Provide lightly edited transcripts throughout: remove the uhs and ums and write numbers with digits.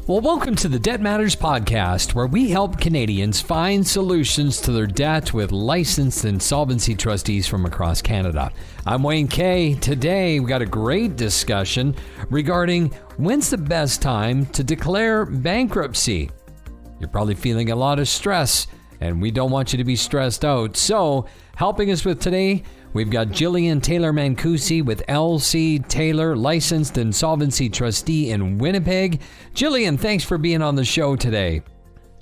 Well, welcome to the Debt Matters podcast, where we help Canadians find solutions to their debt with licensed insolvency trustees from across Canada. I'm Wayne Kay. Today, we got a great discussion regarding when's the best time to declare bankruptcy. You're probably feeling a lot of stress, and we don't want you to be stressed out. So, helping us with today, we've got Jillian Taylor-Mancusi with LC Taylor, licensed insolvency trustee in Winnipeg. Jillian, thanks for being on the show today.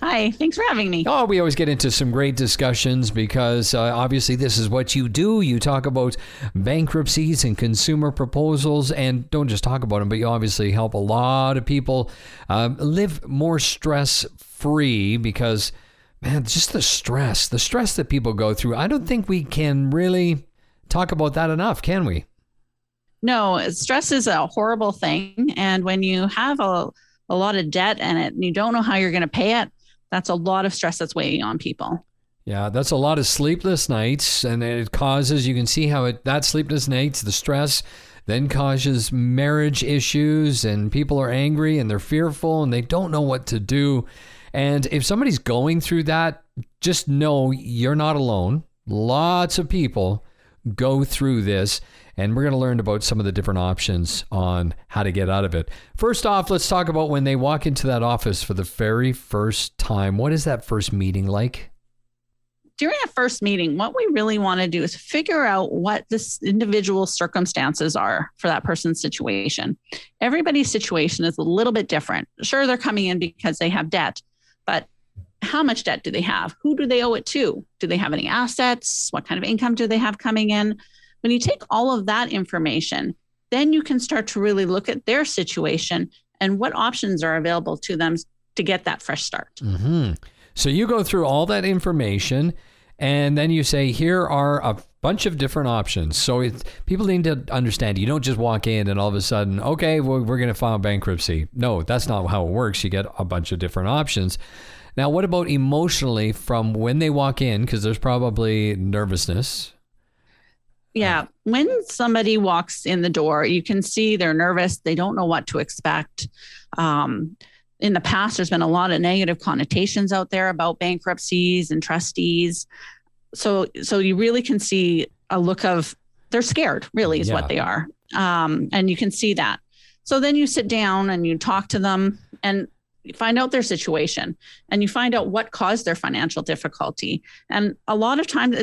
Hi, thanks for having me. Oh, we always get into some great discussions because obviously this is what you do. You talk about bankruptcies and consumer proposals, and don't just talk about them, but you obviously help a lot of people live more stress-free because, man, just the stress that people go through. I don't think we can really talk about that enough, can we? No, stress is a horrible thing. And when you have a lot of debt and you don't know how you're going to pay it, that's a lot of stress that's weighing on people. Yeah, that's a lot of sleepless nights, and it causes, you can see how that sleepless nights, the stress, then causes marriage issues, and people are angry and they're fearful and they don't know what to do. And if somebody's going through that, just know you're not alone. Lots of people go through this, and we're going to learn about some of the different options on how to get out of it. First off, let's talk about when they walk into that office for the very first time. What is that first meeting like? During a first meeting, what we really want to do is figure out what this individual circumstances are for that person's situation. Everybody's situation is a little bit different. Sure, they're coming in because they have debt, but how much debt do they have? Who do they owe it to? Do they have any assets? What kind of income do they have coming in? When you take all of that information, then you can start to really look at their situation and what options are available to them to get that fresh start. Mm-hmm. So you go through all that information, and then you say, here are a bunch of different options. So people need to understand, you don't just walk in and all of a sudden, okay, well, we're going to file bankruptcy. No, that's not how it works. You get a bunch of different options. Now, what about emotionally from when they walk in? Because there's probably nervousness. Yeah. When somebody walks in the door, you can see they're nervous. They don't know what to expect. In the past, there's been a lot of negative connotations out there about bankruptcies and trustees. So you really can see a look of they're scared, really, is what they are. And you can see that. So then you sit down and you talk to them and you find out their situation, and you find out what caused their financial difficulty. And a lot of times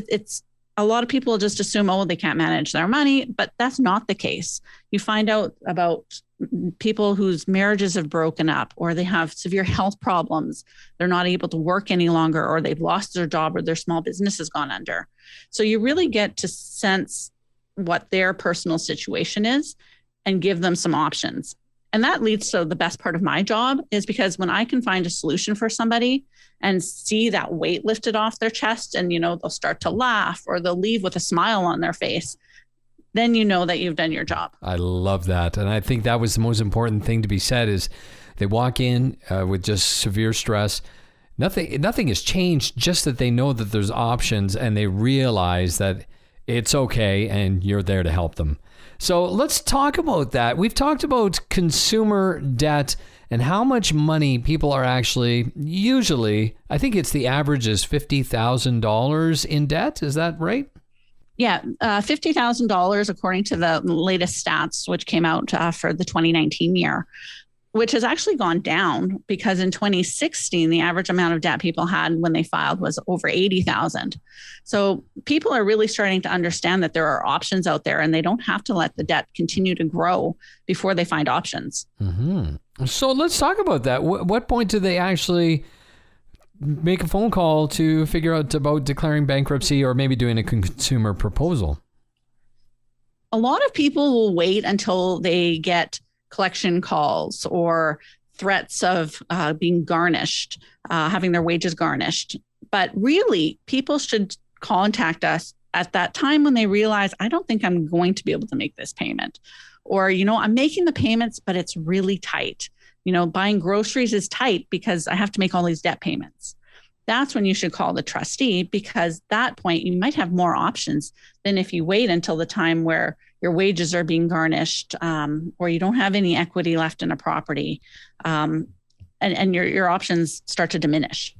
a lot of people just assume, oh, they can't manage their money, but that's not the case. You find out about people whose marriages have broken up, or they have severe health problems. They're not able to work any longer, or they've lost their job, or their small business has gone under. So you really get to sense what their personal situation is and give them some options. And that leads to the best part of my job, is because when I can find a solution for somebody and see that weight lifted off their chest, and, they'll start to laugh or they'll leave with a smile on their face, then you know that you've done your job. I love that. And I think that was the most important thing to be said, is they walk in with just severe stress. Nothing has changed, just that they know that there's options and they realize that it's okay and you're there to help them. So let's talk about that. We've talked about consumer debt and how much money people are actually, usually, I think it's the average is $50,000 in debt. Is that right? Yeah, $50,000 according to the latest stats, which came out for the 2019 year, which has actually gone down because in 2016, the average amount of debt people had when they filed was over $80,000. So people are really starting to understand that there are options out there, and they don't have to let the debt continue to grow before they find options. Mm-hmm. So let's talk about that. What point do they actually make a phone call to figure out about declaring bankruptcy or maybe doing a consumer proposal? A lot of people will wait until they get collection calls or threats of being garnished, having their wages garnished. But really, people should contact us at that time when they realize, I don't think I'm going to be able to make this payment. Or, I'm making the payments, but it's really tight. Buying groceries is tight because I have to make all these debt payments. That's when you should call the trustee, because at that point you might have more options than if you wait until the time where your wages are being garnished, or you don't have any equity left in a property. and your options start to diminish.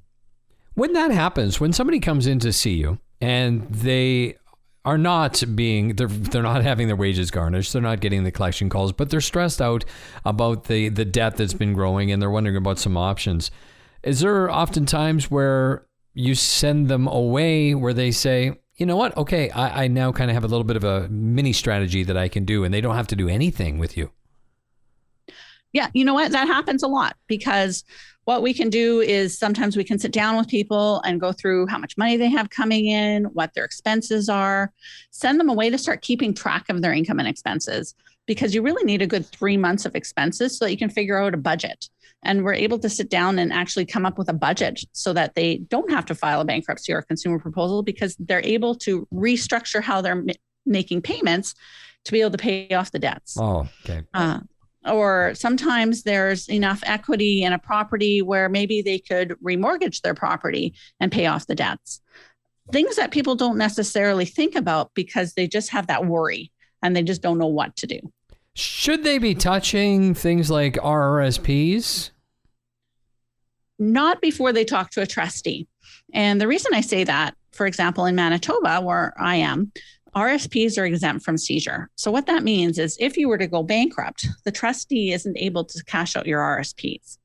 When that happens, when somebody comes in to see you and they are not they're not having their wages garnished, they're not getting the collection calls, but they're stressed out about the debt that's been growing and they're wondering about some options. Is there often times where you send them away where they say, you know what, okay, I now kind of have a little bit of a mini strategy that I can do, and they don't have to do anything with you? Yeah, you know what? That happens a lot, because what we can do is sometimes we can sit down with people and go through how much money they have coming in, what their expenses are, send them away to start keeping track of their income and expenses, because you really need a good 3 months of expenses so that you can figure out a budget. And we're able to sit down and actually come up with a budget so that they don't have to file a bankruptcy or a consumer proposal, because they're able to restructure how they're making payments to be able to pay off the debts. Oh, okay. Or sometimes there's enough equity in a property where maybe they could remortgage their property and pay off the debts. Things that people don't necessarily think about because they just have that worry and they just don't know what to do. Should they be touching things like RRSPs? Not before they talk to a trustee. And the reason I say that, for example, in Manitoba, where I am, RSPs are exempt from seizure. So what that means is if you were to go bankrupt, the trustee isn't able to cash out your RSPs.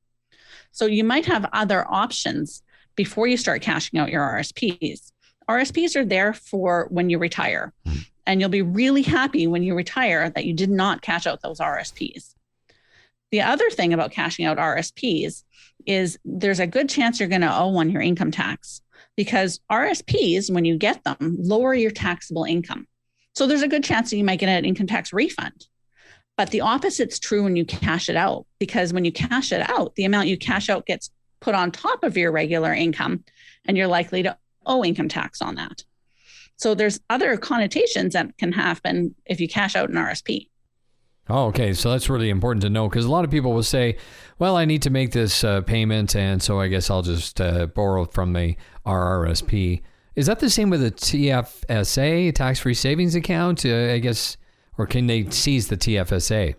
So you might have other options before you start cashing out your RSPs. RSPs are there for when you retire. And you'll be really happy when you retire that you did not cash out those RSPs. The other thing about cashing out RSPs is there's a good chance you're going to owe on your income tax, because RSPs, when you get them, lower your taxable income. So there's a good chance that you might get an income tax refund. But the opposite's true when you cash it out, because when you cash it out, the amount you cash out gets put on top of your regular income, and you're likely to owe income tax on that. So there's other connotations that can happen if you cash out an RSP. Oh, okay. So that's really important to know, because a lot of people will say, well, I need to make this payment, and so I guess I'll just borrow from the RRSP. Is that the same with a TFSA, tax-free savings account, I guess, or can they seize the TFSA?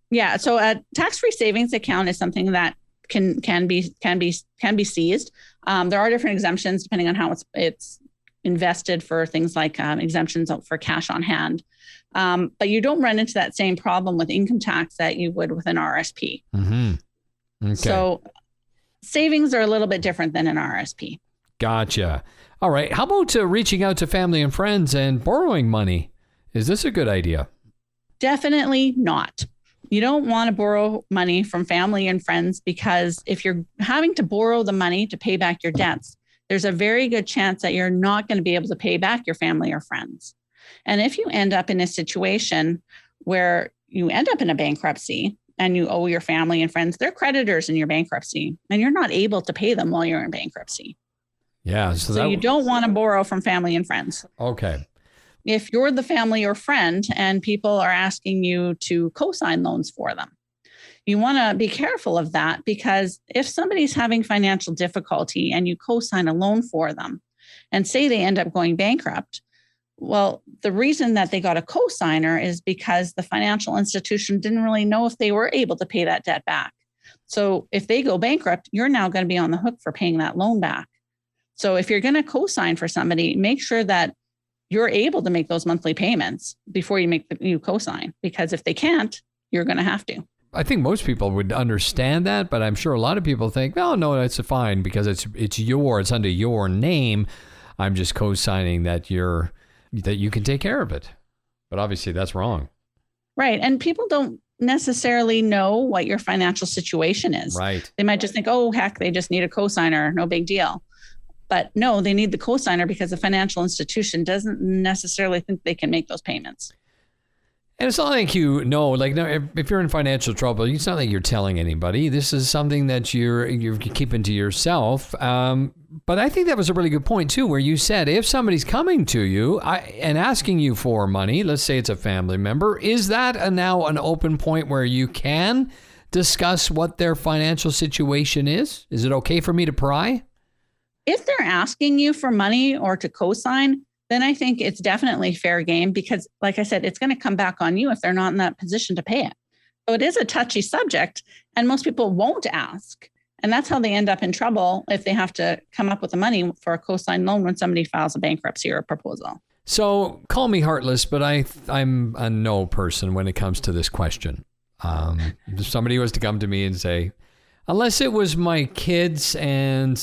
Yeah. So a tax-free savings account is something that can be seized. There are different exemptions depending on how it's invested for things like exemptions for cash on hand. But you don't run into that same problem with income tax that you would with an RSP. Mm-hmm. Okay. So savings are a little bit different than an RSP. Gotcha. All right. How about reaching out to family and friends and borrowing money? Is this a good idea? Definitely not. You don't want to borrow money from family and friends, because if you're having to borrow the money to pay back your debts, there's a very good chance that you're not going to be able to pay back your family or friends. And if you end up in a situation where you end up in a bankruptcy and you owe your family and friends, they're creditors in your bankruptcy, and you're not able to pay them while you're in bankruptcy. Yeah. So you don't want to borrow from family and friends. Okay. If you're the family or friend and people are asking you to co-sign loans for them, you want to be careful of that, because if somebody's having financial difficulty and you co-sign a loan for them and say they end up going bankrupt, well, the reason that they got a co-signer is because the financial institution didn't really know if they were able to pay that debt back. So if they go bankrupt, you're now going to be on the hook for paying that loan back. So if you're going to co-sign for somebody, make sure that you're able to make those monthly payments before you co-sign, because if they can't, you're going to have to. I think most people would understand that, but I'm sure a lot of people think, oh, no, that's fine because it's under your name. I'm just co-signing that you can take care of it. But obviously that's wrong. Right. And people don't necessarily know what your financial situation is. Right. They might just think, oh, heck, they just need a co-signer. No big deal. But no, they need the co-signer because the financial institution doesn't necessarily think they can make those payments. And it's not like if you're in financial trouble, it's not like you're telling anybody. This is something that you're keeping to yourself. But I think that was a really good point too, where you said if somebody's coming to you and asking you for money, let's say it's a family member, is that now an open point where you can discuss what their financial situation is? Is it okay for me to pry? If they're asking you for money or to co-sign, then I think it's definitely fair game, because like I said, it's going to come back on you if they're not in that position to pay it. So it is a touchy subject, and most people won't ask. And that's how they end up in trouble if they have to come up with the money for a co-signed loan when somebody files a bankruptcy or a proposal. So call me heartless, but I'm a no person when it comes to this question. If somebody was to come to me and say, unless it was my kids and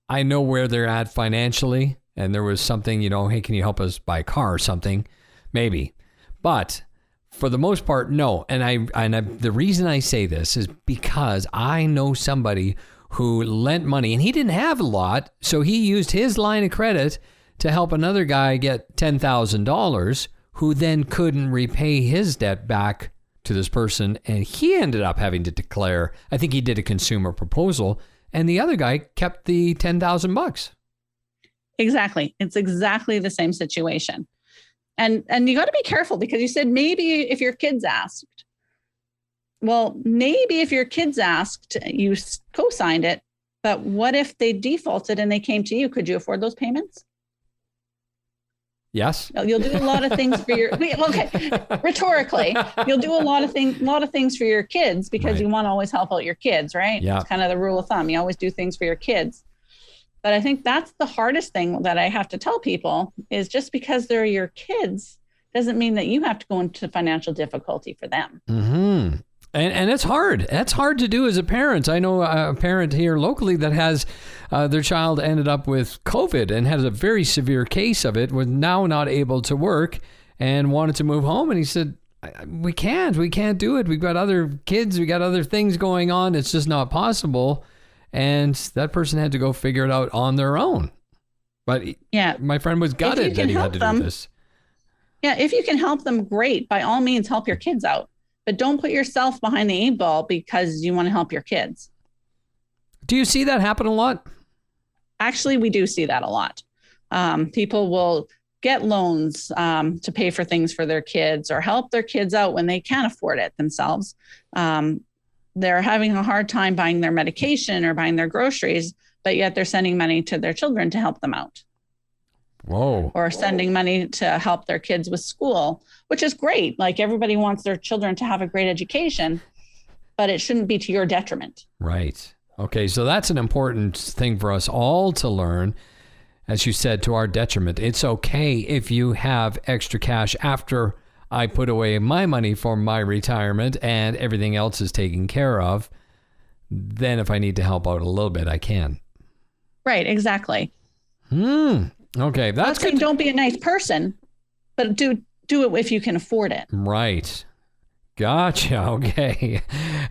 I know where they're at financially and there was something, hey, can you help us buy a car or something? Maybe. But for the most part, no. And the reason I say this is because I know somebody who lent money and he didn't have a lot. So he used his line of credit to help another guy get $10,000 who then couldn't repay his debt back to this person. And he ended up having to declare, I think he did a consumer proposal, and the other guy kept the $10,000. Exactly. It's exactly the same situation. And you got to be careful because you said maybe if your kids asked. Well, maybe if your kids asked, you co-signed it, but what if they defaulted and they came to you? Could you afford those payments? Yes. You'll do a lot of things for your, rhetorically, you'll do a lot of things for your kids because you want to always help out your kids, right? Yeah. It's kind of the rule of thumb. You always do things for your kids. But I think that's the hardest thing that I have to tell people is just because they're your kids doesn't mean that you have to go into financial difficulty for them. Mm-hmm. And it's hard. That's hard to do as a parent. I know a parent here locally that has their child ended up with COVID and has a very severe case of it, was now not able to work and wanted to move home. And he said, we can't do it. We've got other kids. We got other things going on. It's just not possible. And that person had to go figure it out on their own. But yeah, my friend was gutted that he had to do this. Yeah, if you can help them, great. By all means, help your kids out. But don't put yourself behind the 8 ball because you want to help your kids. Do you see that happen a lot? Actually, we do see that a lot. People will get loans to pay for things for their kids or help their kids out when they can't afford it themselves. They're having a hard time buying their medication or buying their groceries, but yet they're sending money to their children to help them out. Whoa. Or sending money to help their kids with school, which is great. Like everybody wants their children to have a great education, but it shouldn't be to your detriment. Right. Okay. So that's an important thing for us all to learn. As you said, to our detriment. It's okay if you have extra cash after I put away my money for my retirement and everything else is taken care of. Then if I need to help out a little bit, I can. Right. Exactly. Okay, that's good. Don't be a nice person, but do it if you can afford it. Right. Gotcha. Okay.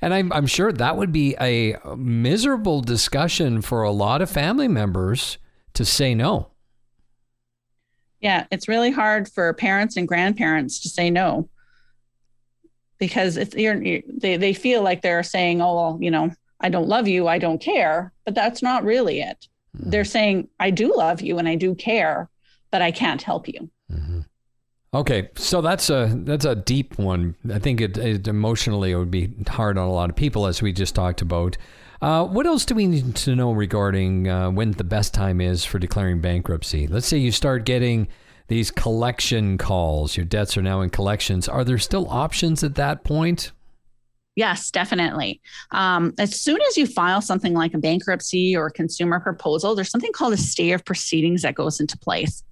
And I'm sure that would be a miserable discussion for a lot of family members to say no. Yeah, it's really hard for parents and grandparents to say no because they feel like they're saying, oh, well, I don't love you, I don't care, but that's not really it. They're saying, I do love you and I do care, but I can't help you. Mm-hmm. Okay. So that's a deep one. I think it emotionally, it would be hard on a lot of people, as we just talked about. What else do we need to know regarding when the best time is for declaring bankruptcy? Let's say you start getting these collection calls. Your debts are now in collections. Are there still options at that point? Yes, definitely. As soon as you file something like a bankruptcy or a consumer proposal, there's something called a stay of proceedings that goes into place.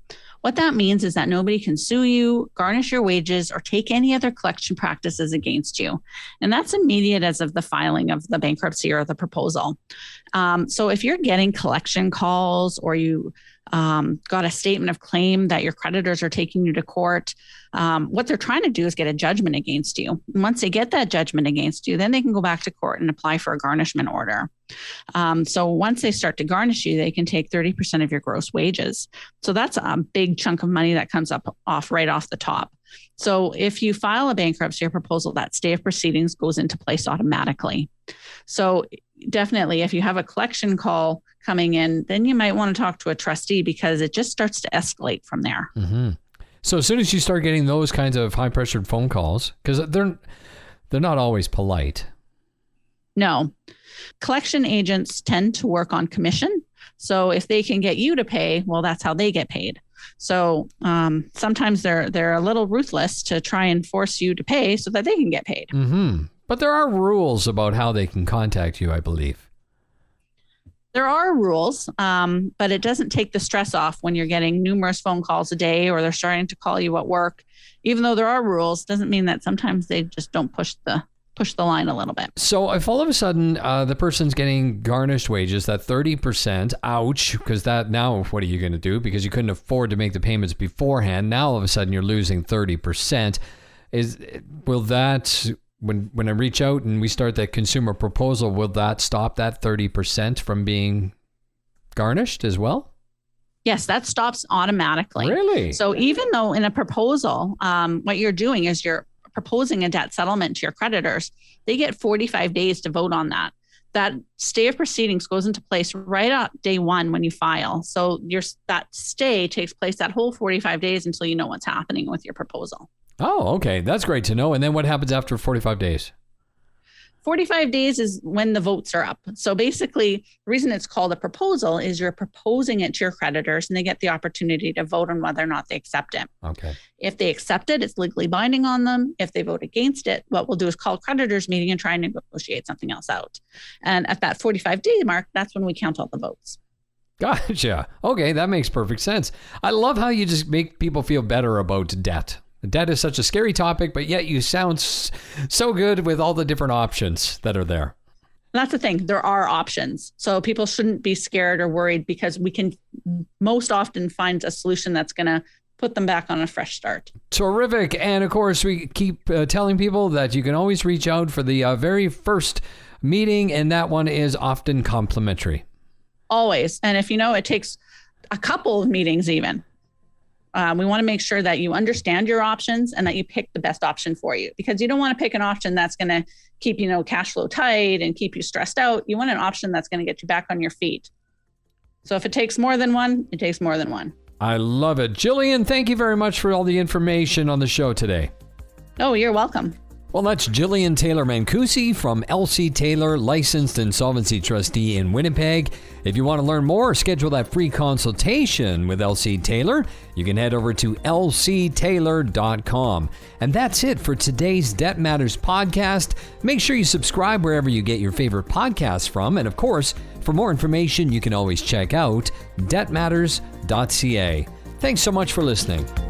What that means is that nobody can sue you, garnish your wages, or take any other collection practices against you. And that's immediate as of the filing of the bankruptcy or the proposal. So if you're getting collection calls or you got a statement of claim that your creditors are taking you to court, what they're trying to do is get a judgment against you. And once they get that judgment against you, then they can go back to court and apply for a garnishment order. So once they start to garnish you, they can take 30% of your gross wages. So that's a big chunk of money that comes off right off the top. So if you file a bankruptcy or proposal, that stay of proceedings goes into place automatically. So definitely, if you have a collection call coming in, then you might want to talk to a trustee because it just starts to escalate from there. Mm-hmm. So as soon as you start getting those kinds of high-pressured phone calls, because they're not always polite. No. Collection agents tend to work on commission. So if they can get you to pay, well, that's how they get paid. So sometimes they're a little ruthless to try and force you to pay so that they can get paid. Mm-hmm. But there are rules about how they can contact you, I believe. There are rules, but it doesn't take the stress off when you're getting numerous phone calls a day or they're starting to call you at work. Even though there are rules, doesn't mean that sometimes they just don't push the line a little bit. So if all of a sudden the person's getting garnished wages, that 30%, ouch, because that now what are you going to do? Because you couldn't afford to make the payments beforehand. Now all of a sudden you're losing 30%. Will that, when I reach out and we start that consumer proposal, will that stop that 30% from being garnished as well? Yes, that stops automatically. Really? So even though in a proposal, what you're doing is you're proposing a debt settlement to your creditors, they get 45 days to vote on that. That stay of proceedings goes into place right at day one when you file. So that stay takes place that whole 45 days until you know what's happening with your proposal. Oh, okay. That's great to know. And then what happens after 45 days? 45 days is when the votes are up. So basically, the reason it's called a proposal is you're proposing it to your creditors and they get the opportunity to vote on whether or not they accept it. Okay. If they accept it, it's legally binding on them. If they vote against it, what we'll do is call a creditors meeting and try and negotiate something else out. And at that 45-day mark, that's when we count all the votes. Gotcha. Okay, that makes perfect sense. I love how you just make people feel better about debt. Debt is such a scary topic, but yet you sound so good with all the different options that are there. That's the thing. There are options. So people shouldn't be scared or worried because we can most often find a solution that's going to put them back on a fresh start. Terrific. And of course, we keep telling people that you can always reach out for the very first meeting, and that one is often complimentary. Always. And if you know, it takes a couple of meetings even. We want to make sure that you understand your options and that you pick the best option for you, because you don't want to pick an option that's going to keep, cash flow tight and keep you stressed out. You want an option that's going to get you back on your feet. So if it takes more than one, it takes more than one. I love it. Jillian, thank you very much for all the information on the show today. Oh, you're welcome. Well, that's Jillian Taylor-Mancusi from LC Taylor, licensed insolvency trustee in Winnipeg. If you want to learn more, schedule that free consultation with LC Taylor, you can head over to lctaylor.com. And that's it for today's Debt Matters podcast. Make sure you subscribe wherever you get your favorite podcasts from. And of course, for more information, you can always check out debtmatters.ca. Thanks so much for listening.